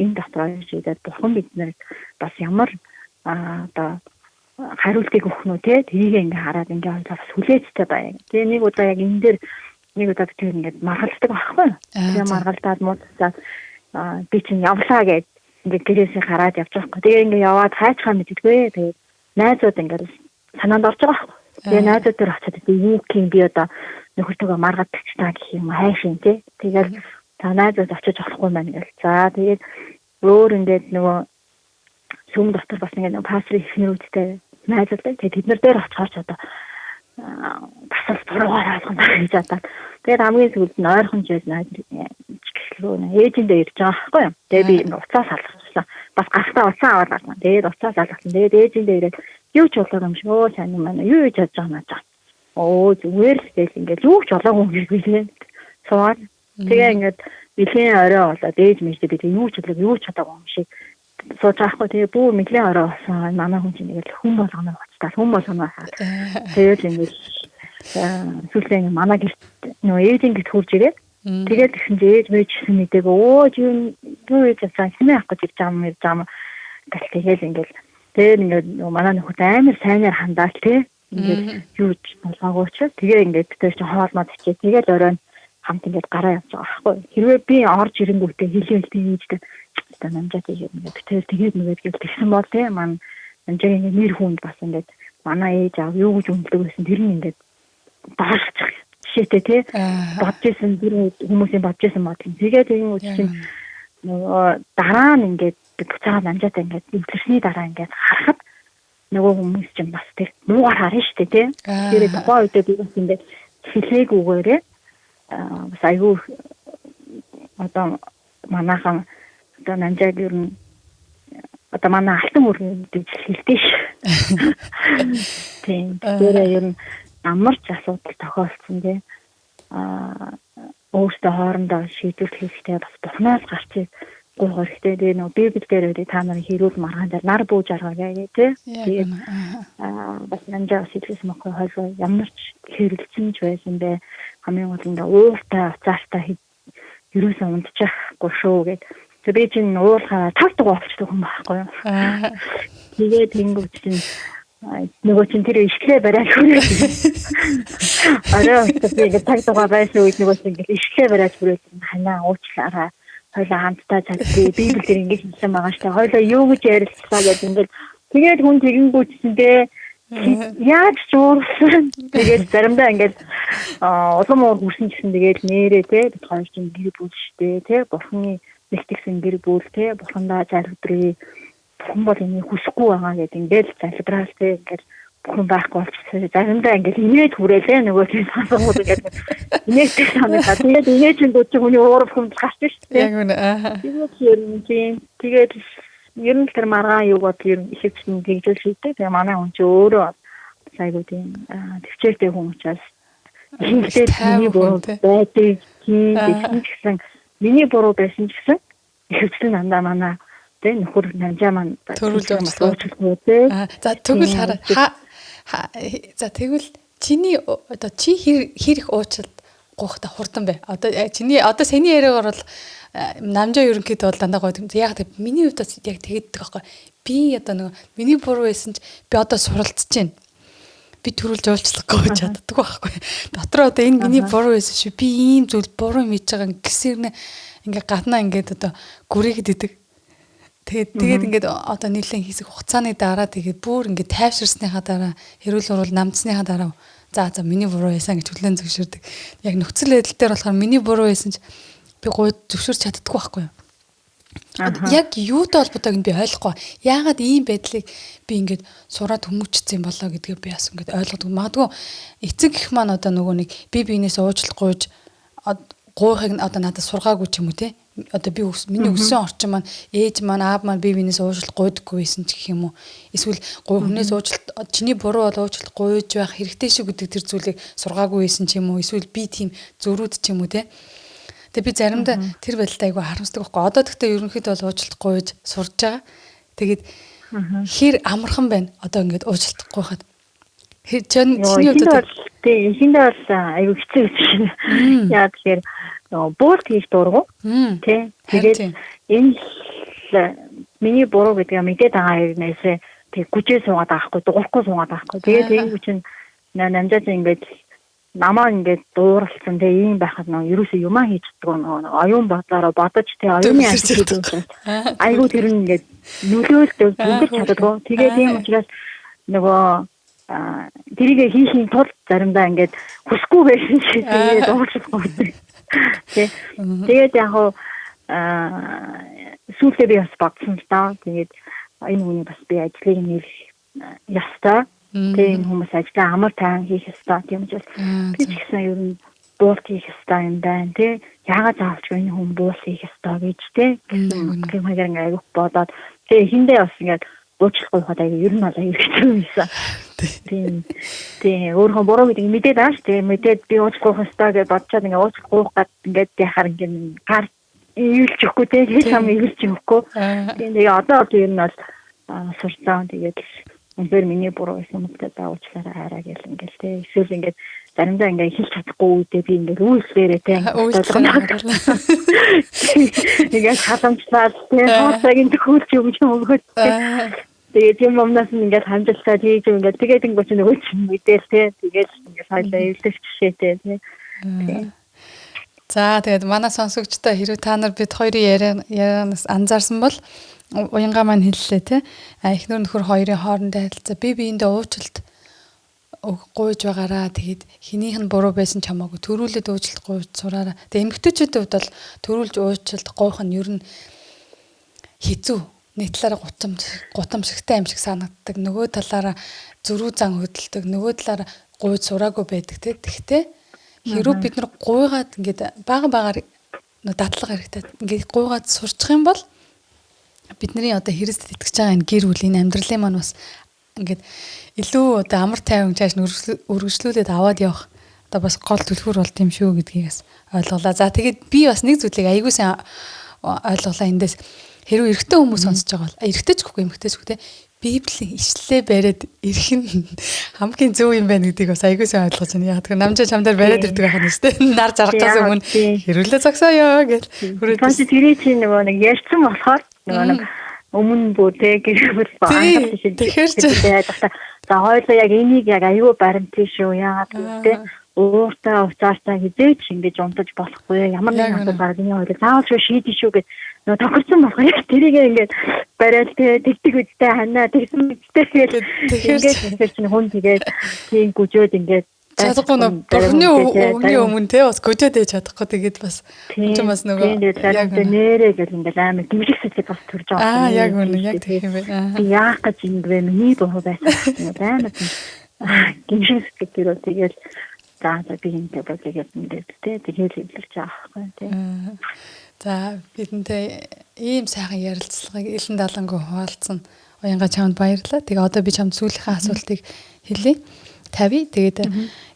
энэ дотроо шийдээд бурхан биднэр бас ямар одоо хариултыг өгөх нь те тэрийг ингээ хараад ингээ хойлоо бас хүлээжтэй бай. Тэгээ нэг удаа яг энэ дээр нэг удаа тэр ингээ маргалддаг байхгүй. Тэгээ маргалдаад муудаад би чинь явлаа гэж ингээ гэрээсээ хараад явж байгаа хэрэг. Тэгээ ингээ яваад хайчхаа мэддэггүй. Тэгээ найзууд ингээ санаанд орж байгаа хэрэг. Тэгээ найзууд төр очиод юу гин би одоо нөхөртөөгөө маргадаг ч та гэх юм хайшин тий. Тэгээд та найзууд очиж болохгүй маань гэл. За тэгээд өөр ингээд нөгөө сүм дотор бас ингээ пастрын ихнэрүүдтэй найзууд тий тэд нар дээр очихоор ч одоо бас л буруугаар ойлгоно гэж одоо. Тэгээд хамгийн сүүлд нь ойрхон жил найз ээжиндээ ирж байгаа байхгүй юу. Тэгээ би уцаас алгасан. Бас гартаа уцаа аваад гарсан. Тэгээд уцаас алгасан. Тэгээд ээжиндээ ирээд юу ч болоогүй юм шиг өө сайн юм аа. Юу хийж чадж байгаа наа. Оо зүгээр л тэгэл ингээд юу ч болоогүй юм шиг билээ. Суугаад тэгээ ингээд нэлийн орой болоод ээж мэжтэй би юу ч болоогүй юу ч чадаагүй юм шиг сууж байгаа хгүй. Тэгээ бүр нэлийн орой болсон. Манай хүн чинь ингээд хүн болгоно уцтаа хүн болгоно хаа. Тэгээд ингээд сүлээ манай гэрт нөө ээжийн гэрт хурж ирээд тэгээд тэгсэн чинь ээж мэж гисэн мэдээг өө юу хийж авсан хинээ авах гэж ирж байгаа юм гэл тэгэл ингээд тэгээд ингээд манай нөхөд амар сайнаар хандаал тий ингээд юу болгоогүй ч тэгээ ингээд тэр чинь хоолмод ичээ тэгээд оройн хамт ингээд гараа явж байгаа байхгүй хэрвээ би орж ирэнгүүтээ хэлээ ээжтэй одоо намжаад ингээд тэгээд нэгээд тэгсэн бол тий маань намжаа ингээд нэр хүнд бас ингээд манай ээж аав юу гэж үнэлдэг байсан тэр нь ингээд баалчих жишээтэй тий бодож исэн тэр хүмүүсийн бодож исэн мод. Тэгээд энэ үуч чинь нөгөө дараа нь ингээд буцаад намжаатай ингээд эвлэрсний дараа ингээд харахад нөгөө хүмүүс чинь бас тэг муугаар харна шүү дээ тий. Тэр тухайн үедээ би бас ингээд хэлээгүйгээрээ бас айгүй одоо манайхан одоо намжааг ер нь одоо манай алтан өргөнд хэлдэг ш. Тийм. Тэр ер нь амарч асуудал тохиолдсон тий. Өөртөө хоорондоо шийдвэрлэх хэрэгтэй бас бухнаас гарчиг гуйх хэрэгтэй. Тэгээ нөгөө библ дээр үгүй та нарын хэрүүл маргаан дээр нар бууж аргая тий. Тэгээд бас намжаа сэтгэлс мохой хойлоо ямар ч хэрэлцэн ч байсан бэ. Хамгийн гол нь ууртай уцаартай ерөөсөө унтчихгүй шүү гэд. Тэгээ би чинь уурлахаа тав тугаа болчихдог юм байхгүй юу. Тэгээд тэнгуү чинь нөгөө чинь тэр ишглээ бариад хүрээд арай тэгээд таг тугаа байсан үед нөгөө чинь ишглээ бариад хүрээд ханаа уучлаарай хойлоо хамтдаа цалгүй библ дээр ингэж хэлсэн байгаа штэ хойлоо юу гэж ярилцлаа гэдэг ингээд тэгээд хүн тэгэнгүүтсэндээ яаж ч уурсан тэгээд заримдаа ингээд улам уур хүрсэн гэсэн тэгээд нэрээ те бид хоёр чинь гэр бүл штэ те бурхны нэгтгэсэн гэр бүл те бурхандаа залбирая хүн бол энийг хүсэхгүй байгаа гэдэг ингээд залбираал те ингээд бүхэн байхгүй болчихсон. Заримдаа ингээд инээд хүрээлээ нөгөө тийм сонсогод ингээд инээд санагдаа. Тэгээд инээд чинь дүүч хүний уурах хүнд гарч шүү дээ. Яг үнэ. Тэгээд ер нь тэр маргаан юу бод ер нь ихэвчлэн тэгжэл шийдтэй. Тэгээ манай хүн чи өөрөө сайгүй тийм төвчээртэй хүн учраас Ихэнхдээ миний буруу байдаг тийм гэсэн миний буруу байсан гэсэн ихэвчлэн дандаа манай тэ нөхөр намжаа маань төрүүлж уучлахгүй тий. За тэгвэл за тэгвэл чиний одоо чи хэрэг уучлалт гоохта хурдан бай. Одоо чиний одоо саяны яриагаар бол намжаа ерөнхийдөө бол дандаа гоё. Яг тэг миний хувьд яг тэгдэг байхгүй. Би одоо нэг миний буруу байсан ч би одоо суралцж байна. Би төрүүлж уулзлахгүй гэж чаддаг байхгүй. Дотроо одоо энэ миний буруу байсан шүү. Би ийм зүйл буруу мэдж байгаа гэсэрнэ ингээ гаднаа ингээд одоо гүрийгэд идэг. Тэгээд ингээд одоо нийлэн хийсэх хугацааны дараа тэгээд бүр ингээд тайвширсныхаа дараа хэрүүл урал намдсныхаа дараа за миний буруу байсан гэж хүлээн зөвшөөрдөг. Яг нөхцөл байдал дээр болохоор миний буруу байсан ч би гойд зөвшөөрч чаддаггүй байхгүй юу. Яг юутай холбоотойг нь би ойлгохгүй. Яагаад ийм байдлыг би ингээд сураад хүмүүжсэн болоо гэдгийг би бас ингээд ойлгодог. Магадгүй эцэг гэх маань одоо нөгөө нэг би биенээс уучлах гуйж гуйхыг одоо надад сургаагүй ч юм уу те. Одоо би миний өссөн орчин маань ээж маань аав маань би биенээс уучлах гуйдаггүй байсан ч гэх юм уу. Эсвэл хүнээс уучлалт чиний буруу бол уучлах гуйж байх хэрэгтэй шүү гэдэг тэр зүйлийг сургаагүй байсан ч юм уу. Эсвэл би тийм зөрүүд ч юм уу те. Тэгээ би заримдаа тэр байдалтай айгүй харамсдаг байхгүй. Одоо тэгтээ ерөнхийдөө бол уучлалт гуйж сурж байгаа. Тэгээд хэр амархан байна. Одоо ингээд уучлалт гуйхад. Чиний хувьд эхэндээ бол айгүй хэцүү гэсэн. Яа тэгэхээр буул хийж дургу тий. Тэгээд энэ миний буруу гэдгийг мэдээд байгаа юмнээсээ тэг гүжээ суугаад байхгүй, дуурахгүй суугаад байхгүй. Тэгээд энэ хүчин намжаад ингээд намаа ингээд дууралцсан тэг ийм байхад нөө ерөөсөө юмаа хийж чаддаг нөө оюун бодлороо бодож тэг оюуны ажил айгүй тэр нь ингээд нөлөөлөлт дүнгээр чаддаггүй. Тэгээд ийм учраас нөгөө тэрийг хийхийн тулд заримдаа ингээд хүсгүй байсан чи тэгээд уучлахгүй. Тэгээд яг хоо сүүлдээ би бас бодсон л даа. Тэгээд энэ хүний бас би ажлыг нэр ястаа. Тэгээд хүмүүс ажлаа амар тайван хийх ёстой. Тийм ч би ч гэсэн ер нь буул хийх ёстой юм байна. Тэ яагаад заавч энэ хүн буул хийх ёстой гэж тэ. Тийм хагаар ингээд айгуух бодоод тэгээд хиндээ бас ингээд уучлахгүй хаад аяа ер нь бол аяа хэцүү юмсан. Тийм өөрөө буруу гэдэг мэдээд байгаа шүү. Мэдээд би уучлахгүй хэвээр гэж бодчоод ингээ уучлахгүй гад ингээд яхаар ингээ гар ийлж өгөхгүй те хэл хам ийлж өгөхгүй. Тийм тэгээ одоо ер нь бол сурцаа тэгээд үнээр миний буруу байсан юм гэдэг уучлаарай хараа гэл ингээл те эсвэл ингээд заримдаа ингээ хэлж чадахгүй үедээ би ингээ үйлслээрээ те ингээд халамжлаад те хоцогийн төхөөлж өгч юм өгöd тэгээд юм өмнөөс нь ингээд хамжилтаа хийж ингээд тэгээд ингээд нөгөө чинь мэдээл те тэгээд ингээд хойлоо эвлэх жишээтэй те. За тэгээд манай сонсогчдоо хэрвээ та нар бид хоёрын ярианаас анзаарсан бол уянгаа маань хэллээ те. Эхнэр нөхөр хоёрын хоорондоо харилцаа би биендээ уучлалт гуйж байгаараа тэгээд хинийх нь буруу байсан ч хамаагүй төрүүлээд уучлалт гуйж сураараа. Тэгээд эмэгтэйчүүдийн хувьд бол төрүүлж уучлалт гуйх нь ер нь хэцүү. Нэг талаараа гутамшигтай юм шиг санагддаг. Нөгөө талаараа зөрүү зан хөдөлдөг. Нөгөө талаараа гуйж сураагүй байдаг те. Тэгтээ хэрвээ бид нар гуйгаад ингээд бага дадлага хэрэгтэй. Ингээд гуйгаад сурчих юм бол бидний одоо Христэд итгэж байгаа энэ гэр бүлийн амьдралын маань бас ингээд илүү одоо амар тайван чааш өргөжлүүлээд аваад явах одоо бас гол түлхүүр болт юм шүү гэдгийг бас ойлголаа. За тэгээд би бас нэг зүйлийг аягүй сайн ойлголаа эндээс хэрвээ эрэгтэй хүмүүс сонсож байгаа бол эрэгтэй ч гэхгүй эмэгтэй ч үгүй те Библийн ишлэлээ бариад ирэх нь хамгийн зөв юм байна гэдгийг бас аягүй сайн ойлгож байна. Яг тэгэхээр намжаа чамдаар бариад ирдэг байх нь шүү дээ. Нар жаргахаас өмнө хэрүүлээ зогсоё гэж. Тэрний чинь нөгөө нэг ярьсан болохоор нөгөө нэг өмнө бүр те гэрэл анхаарч шин. Тэгэхээр за хоёулаа яг энийг яг аягүй баримттай шүү. Яагаад гэвэл ууртаа уцаартаа хизээч ингэж унтаж болохгүй. Ямар нэгэн асуудал энэ хоёулаа заавал шийдэж шүү гэж нөгөө тохирсон болохоор яг тэрийг ингээд бариад тэгдэг үедээ ханаа тэгсэн үедээ тэгээд чинь хүн тэгээд тийм гүжөөд ингээд чадахгүй нөө бурхны өвгний өмнө те бас гүжөөд ээж чадахгүй тэгээд бас ч бас нөгөө яг нэрээ гэл ингээд амар гимшиг сэтгэл бас төрж байгаа. Яг үнэ яг тийм юм байна. Би яах гэж ингэвэ миний буруу байсан байна. Гимшиг сэтгэл тэгээд за би энэ бодлыг ингээд те тэгээд хэлж байгаа байхгүй те. За бидэнтэй ийм сайхан ярилцлагыг элен далангуу хуваалцсан уянгаа чамд баярлалаа. Тэгээ одоо би чамд сүүлийнхээ асуултыг хэлье. тавья. Тэгээд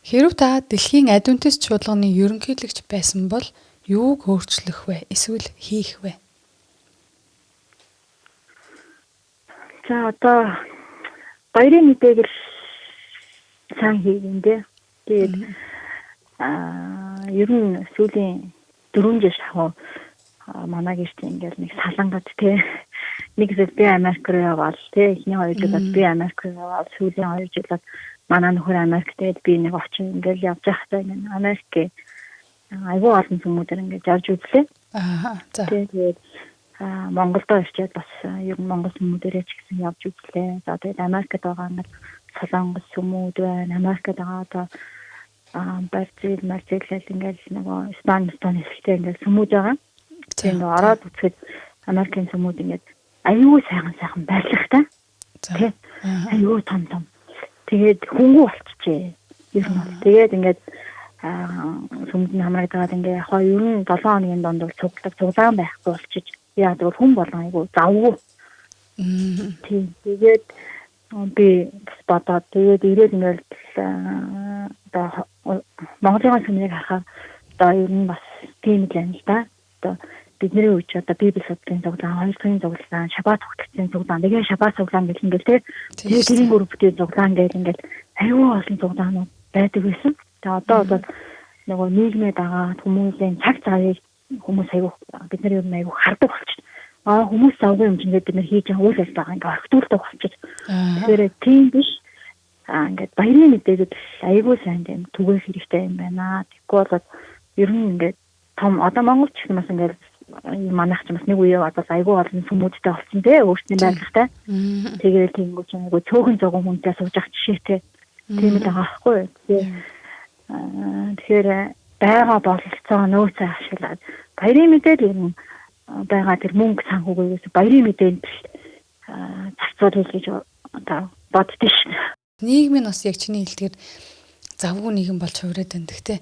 хэрв та дэлхийн адвентист чуулганы ерөнхийлөгч байсан бол юуг өөрчлөх вэ? Эсвэл хийх вэ? За одоо баярын мэдээг л сайн хийгэн. Тэгээд ер нь сүүлийн 4 жил шахуу манай гэрт ингээл нэг салангад нэг зүйл би Америк руу яваал эхний 2 жилд би Америк руу яваал сүүлийн 2 жилд манай нөхөр Америкт би нэг очин ингээл явж байхдаа ингээд Америк айгүй олон хүмүүдээр ингээд явж үзлээ. За. Тэгээд Монголдо ирчээд бас ер нь монгол хүмүүдээрээ ч гэсэн явж үзлээ. За тэгээд Америкт байгаа ингээд солонгос хүмүүд байна. Америкт байгаа одоо Бразил, ингээл нөгөө Испани хэлтэй ингээл хүмүүд байгаа. Тэгээд ороод үзэхэд Америкийн хүмүүд ингээд аюу сайхан байрлагтай. Тэ. Аюу том. Тэгээд хөнгөө болчихжээ. Ер нь бол. Тэгээд ингээд сүмд нь хамраад байгаа ингээ яг ер нь 7 хоногийн донд бол цуглаан байхгүй болчих. Яа тэгвэл хүн болгон айгу завгүй. Тийм. Тэгээд би бодоод тэгээд ирээд ингээл одоо Монголын сүмийг харахаар одоо ер нь бас тийм л байна л да. Одоо бидний үуч одоо Библи судлалын цуглаан, хоёр дахь цуглаан, шаббат тогтцын цуглаан, тэгээ шаббат цуглаан гэх ингээл тэгээд тэрийн групптэй цуглаан гэх ингээл аюу олон цуглаанууд байдаг байсан. Тэгээ одоо бол нөгөө нийгмээ дагаад хүмүүсийн цаг цагийг хүмүүс аюу бид нар ер нь аюу хардаг болчих. Хүмүүс завгүй юм чинь бид нар хийж байгаа үйл ажиллагаа ингээ орхитуулдаг болчих. Тэгэхээр тийм биш. Ингээд баярын мэдээгээд аюу сайн тийм түгээх хэрэгтэй юм байна. Тэгэхгүй бол ер нь ингээд том одоо монголч гэсэн бас ингээд манайх ч бас нэг үе одоо аюу олон хүмүүсттэй болсон те өөрсдийн байрлагтай. Тэгээд тиймгүй ч аюу цөөхөн зогон хүнтэй сууж ах жишээтэй. Тийм л байгаа байхгүй. Тэгэхээр байгаа бололцоо нөөцөө ашиглаад баярын мэдээлэл юм байгаа тэр мөнгө санхүүгээс баярын мэдээлэл зарцуулах гэж одоо боддоо шин. Нийгмийн бас яг чиний хэлдгээр завгүй нийгэм болж хувираад байна.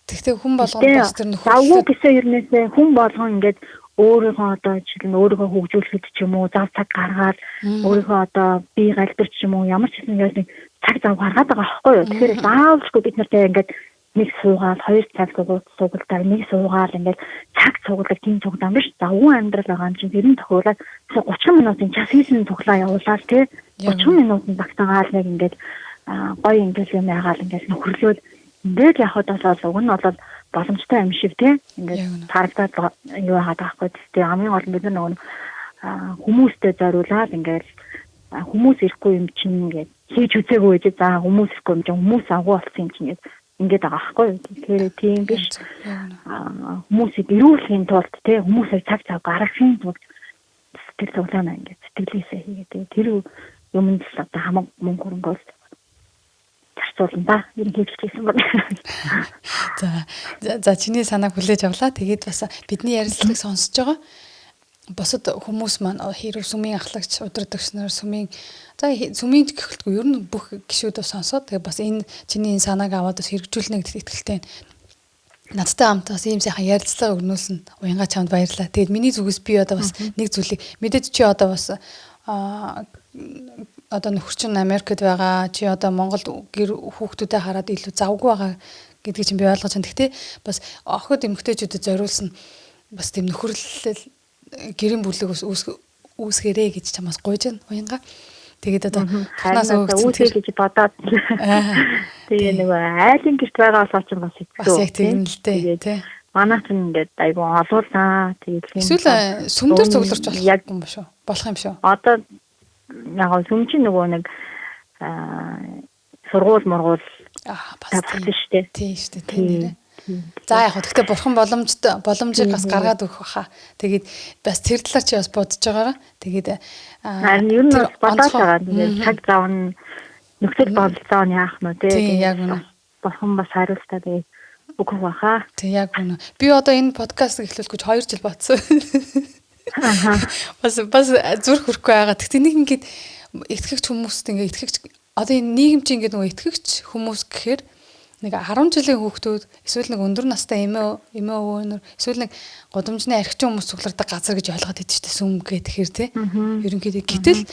Тэгтээ хүн болгонд бас тэр нөхөрлөлт завгүй гэсэн юрнээсээ хүн болгон ингээд өөрийнхөө одоо жишээл өөрийгөө хөгжүүлэхэд ч юм уу зав цаг гаргаад өөрийнхөө одоо бие галбирч юм уу ямар ч юм ингээд цаг зав гаргаад байгаа байхгүй юу. Тэгэхээр заавалчгүй бид нартай ингээд нэг суугаал хоёр цаг цугалтаар нэг суугаал ингээд цаг цуглаг тийм цуглаан биш завгүй амьдрал байгаа юм чинь тэр нь тохиолаад 30 минутын час хийсэн цуглаа явуулаад тий 30 минутын багтаагаал нэг ингээд гоё ингээд юм ягаал ингээд нөхрлөөл ингээд явхад бол уг нь бол боломжтой юм шиг тий ингээд харагдаад юу яагаад байхгүй тий хамгийн гол нь бид нар нөгөө хүмүүстэй зориулаад ингээд хүмүүс ирэхгүй юм чинь ингээд хийж үзээгүй байж за хүмүүс ирэхгүй юм чинь хүмүүс агуу болсон юм чинь ингээд байгаа байхгүй. Тэгэхээр тийм биш. Хүмүүсийг ирүүлэхийн тулд тий хүмүүсийг цаг гаргахын тулд сэтгэл зовлон ингээд сэтгэлээсээ хийгээд тэр юмд л одоо хамаг мөнгө хөрөнгөөл зарцуулна да. Ер нь хэлчихсэн байна. За чиний санааг хүлээж авлаа. Тэгээд бас бидний ярилцлагыг сонсож байгаа босод хүмүүс маань хэрэг сүмийн ахлагч удирдагч нар сүмийн гэхэлтгүй ер нь бүх гишүүдөө сонсоод тэгээ бас энэ чиний энэ санааг аваад бас хэрэгжүүлнэ гэдэгт итгэлтэй байна. Надтай хамт бас ийм сайхан ярилцлага өгнүүлсэн Уянгаа чамд баярлалаа. Тэгээд миний зүгээс би одоо бас нэг зүйлийг мэдээж чи одоо бас одоо нөхөр чинь Америкт байгаа чи одоо Монголд гэр хүүхдүүдэд хараад илүү завгүй байгаа гэдгийг чинь би ойлгож байна. Гэхдээ бас охид эмэгтэйчүүдэд зориулсан бас тийм нөхөрлөл гэрийн бүлэг үүсгэрээ гэж чамаас гуйж байна Уянгаа. Тэгээд одоо танаас үүсгэх гэж бодоод тэгээ нөгөө айлын гэрт байгаа болохоор ч бас хэцүү. Бас яг тийм л дээ тий. Манайх ч ингээд айгу олуулаа. Тэгээд эсвэл сүмдөр цугларч болох юм ба шүү. Болох юм шүү. Одоо яг сүм чинь нөгөө нэг сургууль мургуул бас тавьчихсан шүү дээ. Тийм шүү дээ. Тийм нэрээ. За яг гэхдээ бурхан боломжийг бас гаргаад өгөх баха. Тэгээд бас тэр талаар чи бас бодож байгаараа. Тэгээд харин ер нь бас бодож байгаа. Тэгээд цаг зав нь нөхцөл бололцоо нь яах нь үү тийм яг үнэ. Бурхан бас хариултаа тэгээд өгөх баха. Тийм яг үнэ. Би одоо энэ подкаст эхлүүлэх гэж 2 жил бодсон. Бас зүрх хөрөхгүй байгаа. Тэгтээ нэг ингээд итгэгч хүмүүст ингээд итгэгч одоо энэ нийгэм чинь ингээд нөгөө итгэгч хүмүүс гэхээр нэг 10 жилийн хүүхдүүд эсвэл нэг өндөр настай эмээ өвөөнөр эсвэл нэг годамжны архичин хүмүүс цуглардаг газар гэж ойлгоод идэв ч тийм сүм гэх тэгэхээр тий. Ерөнхийдөө гэтэл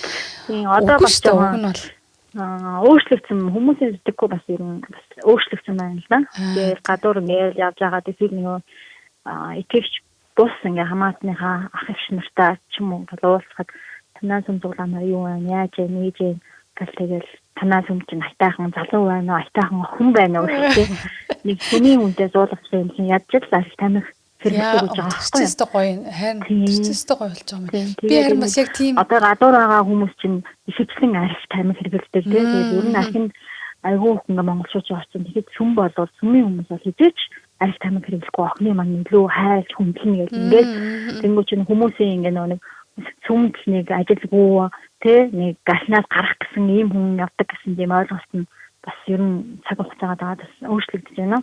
одоо бас уг нь бол өөрчлөгдсөн хүмүүсийн сэтгэхгүй бас ер нь бас өөрчлөгдсөн байна л да. Тэгээд гадуур ингээл явж байгаа тэгэхээр нөгөө итгэвч бус ингээ хамаатныхаа ах эгч нартай ч юм уу уулзахад танаа сүм зуглаанаа юу байна яаж нээж гэл тэгэл танаа сүм чинь айтайхан залуу байна уу айтайхан охин байна уу гэх нэг сүмийн хүнтэй зуулгах юм чинь ядж л арих тамхи хэрэглэж байгаа байхгүй юу? Гоё харин төстэй гоё болж байгаа юм. Би харин бас яг тийм одоо гадуур байгаа хүмүүс чинь ихэвчлэн арих тамхи хэрэглэдэг тийм тэгээд ер нь архин айгүй ингээ монголчууд очсон тэгэхэд сүм болоод сүмийн хүмүүс бол хизээч арих тамхи хэрэглэхгүй охины маань илүү хайрч хүндлэн гэж ингээд тэнгуү чинь хүмүүсийн ингээ нэг сүмд нэг ажилгүй тий нэг галнаас гарах гэсэн ийм хүн явдаг гэсэн тийм ойлголт нь бас ер нь цаг хугацаагаа дагаад бас өөрчлөгдөж байна.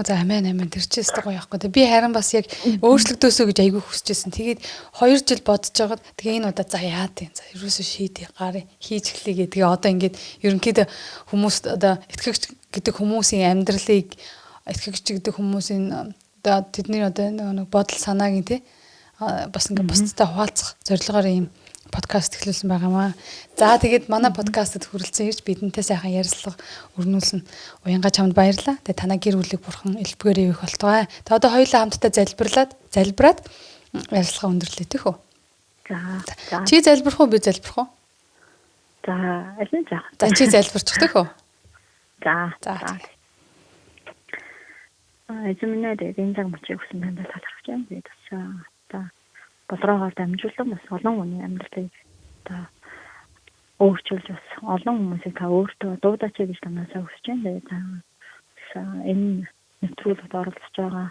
За амин тэр чинь өстой гоё яахгүй. Би харин бас яг өөрчлөгдөөсөө гэж айгүй хүсэжсэн. Тэгээд 2 жил бодож байгаад тэгээ энэ удаа за яад юм. За ерөөсөө шийдээ гарыг хийж эхлэе гэдэг. Одоо ингээд ерөнхийдөө хүмүүс одоо итгэгч гэдэг хүмүүсийн амьдралыг итгэгч гэдэг хүмүүсийн одоо тэдний одоо нэг бодол санааг тий бас ингээд бусдтай хуваалцах зорилгоор ийм подкаст эхлүүлсэн байгаамаа. За тэгээд манай подкастад хүрэлцэн ирж бидэнтэй сайхан ярилцлага өрнүүлсэн Уянгаа чамд баярлалаа. Тэгээд танаа гэр бүлийг бурхан элбгээр ивэх болтугай. Тэгээд одоо хоёулаа хамтдаа залбираад ярилцлага өндөрлөө тийх үү? За. Чи залбирах уу би залбирах уу? За, аль нь заах. За чи залбирчих тийх үү? За. Эзэмнээ энэ цаг мөчийг хүсэн танд талархаж байна. Би бас болроогоор дамжуулан бас олон хүний амьдралыг одоо өөрчилж бас олон хүмүүсийг та өөртөө дуудаач гэж танаас хүсэж байна. Тэгээд энэ нэвтрүүлэгт оролцож байгаа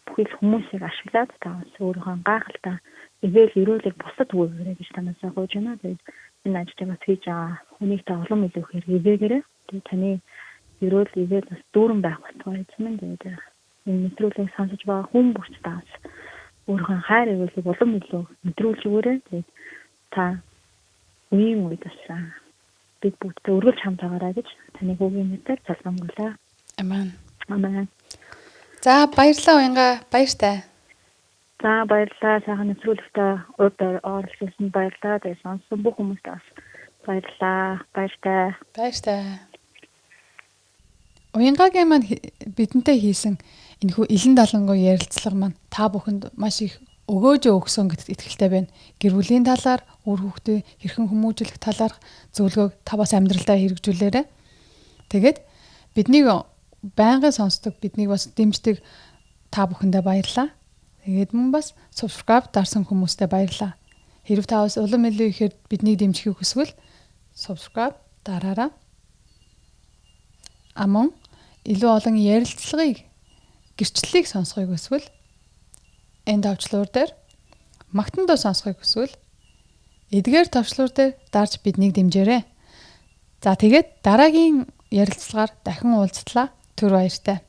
бүхэл хүмүүсийг ашиглаад та бас өөрийнхөө гайхалтай ивэл өрөөлийг бусдад өгөөрэй гэж танаас гуйж байна. Тэгээд энэ ажлыг бас хийж байгаа хүнийг та олон мэдээхээр ивээгээрэй. Тэгээд таны өрөөл ивэл бас дүүрэн байх болтугай юм. Тэгээд энэ нэвтрүүлгийг сонсож байгаа хүн бүрт та өөрийнхөө хайр ивэлийг улам илүү мэдрүүлж өгөөрэй. Тэгээд та үеийн үед бас бид бүгдээ өргөлж хамтаагаарай гэж таны хүүгийн нэрээр залбирлаа. Амен. За баярлалаа Уянгаа. Баяртай. За баярлалаа. Сайхан нэвтрүүлэгтээ урд оролцсон баярлалаа. Тэгээд сонссон бүх хүмүүст бас баярлалаа. Баяртай. Уянгагийн маань бидэнтэй хийсэн энэхүү илэн далангуй ярилцлага маань та бүхэнд маш их өгсөн гэдэгт итгэлтэй байна. Гэр бүлийн талаар, үр хүүхдээ хэрхэн хүмүүжүүлэх талаарх зөвлөгөөг та бас амьдралдаа хэрэгжүүлээрэй. Тэгээд биднийг байнгын сонсдог, биднийг бас дэмждэг та бүхэндээ баярлалаа. Тэгээд мөн бас subscribe дарсан хүмүүстээ баярлалаа. Хэрв та бас улам илүү ихээр биднийг дэмжихийг хүсвэл subscribe дараарай. Амон илүү олон ярилцлагыг гэрчлэлийг сонсохыг хүсвэл энэ товчлуур дээр магтан дуу сонсохыг хүсвэл эдгээр товчлуур дээр дарж биднийг дэмжээрэй. За тэгээд дараагийн ярилцлагаар дахин уулзтлаа. Түр баяртай.